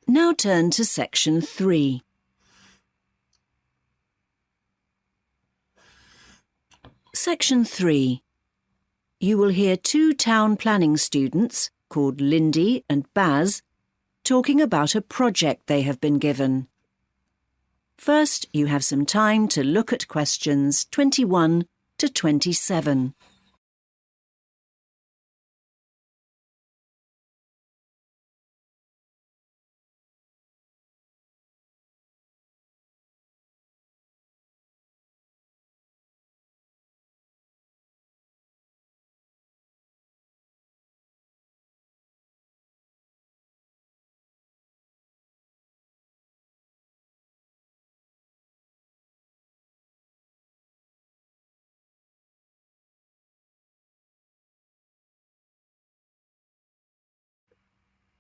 Now turn to Section 3. Section 3. You will hear two town planning students, called Lindy and Baz, talking about a project they have been given. First, you have some time to look at questions 21 to 27.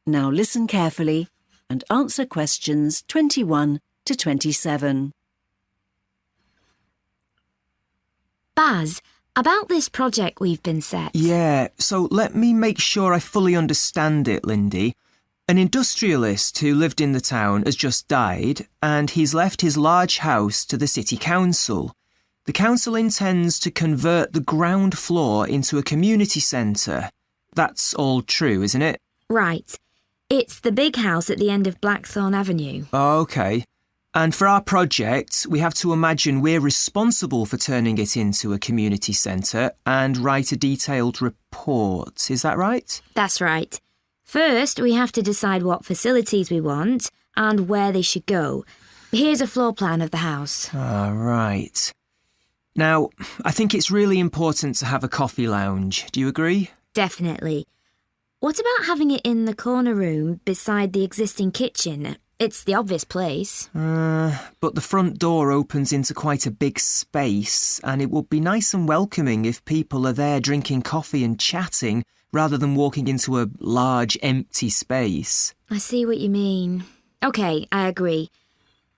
Now listen carefully and answer questions 21 to 27. Baz, about this project we've been set. Yeah, so let me make sure I fully understand it, Lindy. An industrialist who lived in the town has just died, and he's left his large house to the city council. The council intends to convert the ground floor into a community centre. That's all true, isn't it? Right. It's the big house at the end of Blackthorn Avenue. OK. And for our project, we have to imagine we're responsible for turning it into a community centre and write a detailed report. Is that right? That's right. First, we have to decide what facilities we want and where they should go. Here's a floor plan of the house. Right. Now, I think it's really important to have a coffee lounge. Do you agree? Definitely. What about having it in the corner room beside the existing kitchen? It's the obvious place. But the front door opens into quite a big space, and it would be nice and welcoming if people are there drinking coffee and chatting, rather than walking into a large, empty space. I see what you mean. OK, I agree.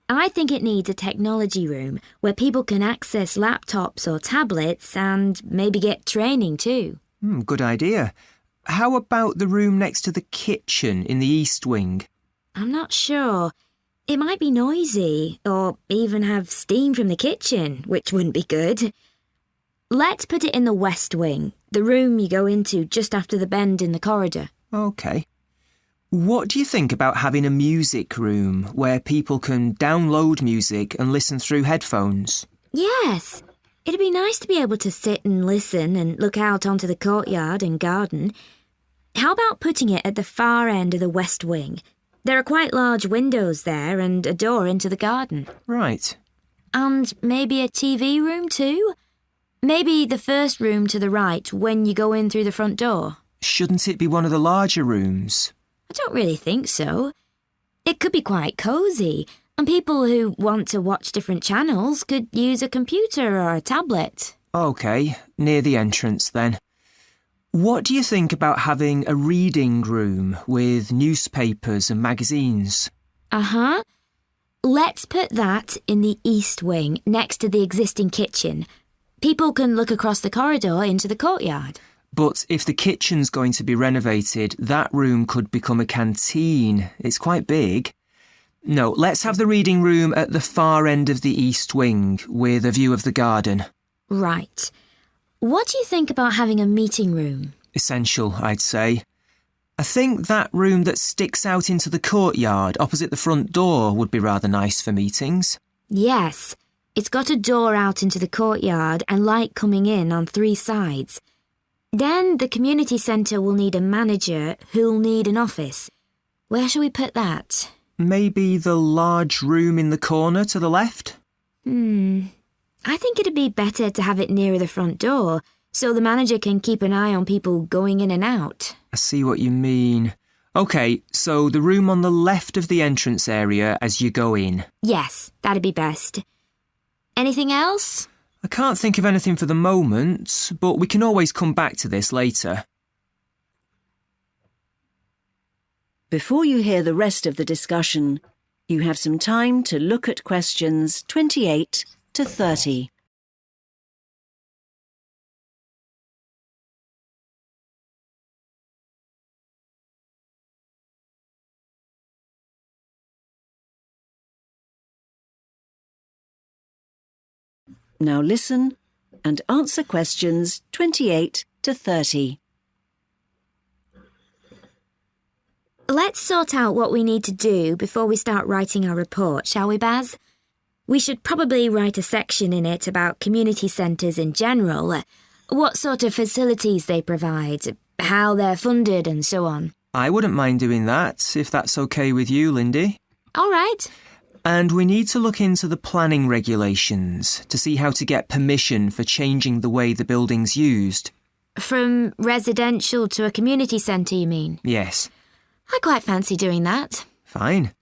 I think it needs a technology room where people can access laptops or tablets and maybe get training too. Good idea. How about the room next to the kitchen in the east wing? I'm not sure. It might be noisy, or even have steam from the kitchen, which wouldn't be good. Let's put it in the west wing, the room you go into just after the bend in the corridor. OK. What do you think about having a music room where people can download music and listen through headphones? Yes. It'd be nice to be able to sit and listen and look out onto the courtyard and garden. How about putting it at the far end of the west wing? There are quite large windows there and a door into the garden. Right. And maybe a TV room too? Maybe the first room to the right when you go in through the front door. Shouldn't it be one of the larger rooms? I don't really think so. It could be quite cosy, and people who want to watch different channels could use a computer or a tablet. OK, near the entrance then. What do you think about having a reading room with newspapers and magazines? Let's put that in the east wing next to the existing kitchen. People can look across the corridor into the courtyard. But if the kitchen's going to be renovated, that room could become a canteen. It's quite big. No, let's have the reading room at the far end of the east wing with a view of the garden. Right. What do you think about having a meeting room? Essential, I'd say. I think that room that sticks out into the courtyard opposite the front door would be rather nice for meetings. Yes. It's got a door out into the courtyard and light coming in on 3 sides. Then the community centre will need a manager who'll need an office. Where shall we put that? Maybe the large room in the corner to the left? I think it'd be better to have it nearer the front door, so the manager can keep an eye on people going in and out. I see what you mean. OK, so the room on the left of the entrance area as you go in. Yes, that'd be best. Anything else? I can't think of anything for the moment, but we can always come back to this later. Before you hear the rest of the discussion, you have some time to look at questions 28 to 30. Now listen and answer questions 28 to 30. Let's sort out what we need to do before we start writing our report, shall we, Baz? We should probably write a section in it about community centres in general, what sort of facilities they provide, how they're funded and so on. I wouldn't mind doing that, if that's okay with you, Lindy. All right. And we need to look into the planning regulations to see how to get permission for changing the way the building's used. From residential to a community centre, you mean? Yes. I quite fancy doing that. Fine.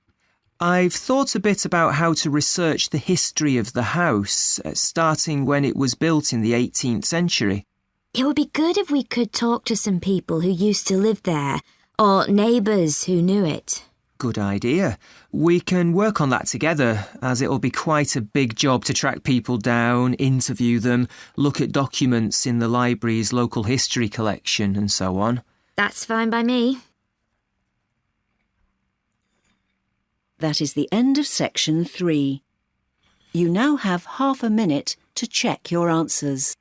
I've thought a bit about how to research the history of the house, starting when it was built in the 18th century. It would be good if we could talk to some people who used to live there, or neighbours who knew it. Good idea. We can work on that together, as it'll be quite a big job to track people down, interview them, look at documents in the library's local history collection and so on. That's fine by me. That is the end of section 3. You now have half a minute to check your answers.